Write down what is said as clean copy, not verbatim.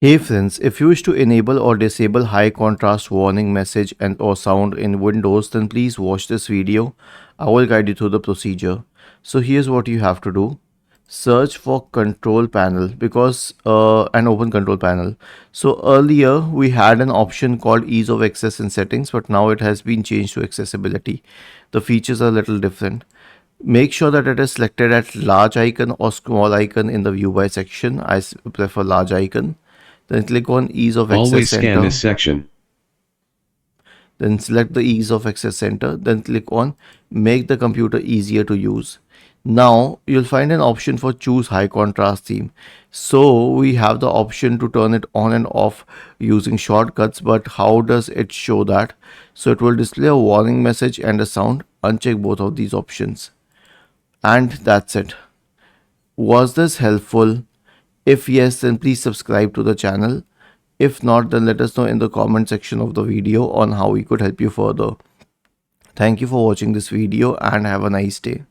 Hey friends, if you wish to enable or disable high contrast warning message and or sound in Windows, then please watch this video. I will guide you through the procedure. So here's what you have to do. Search for control panel because an open control panel. So earlier we had an option called ease of access in settings, but now it has been changed to accessibility. The features are a little different. Make sure that it is selected at large icon or small icon in the view by section. I prefer large icon. Then click on ease of access Always scan center. this section. Then select the ease of access center. Then click on make the computer easier to use. Now you'll find an option for choose high contrast theme. So we have the option to turn it on and off using shortcuts, but how does it show that? So it will display a warning message and a sound. Uncheck both of these options. And that's it. Was this helpful? If yes, then please subscribe to the channel. If not, then let us know in the comment section of the video on how we could help you further. Thank you for watching this video and have a nice day.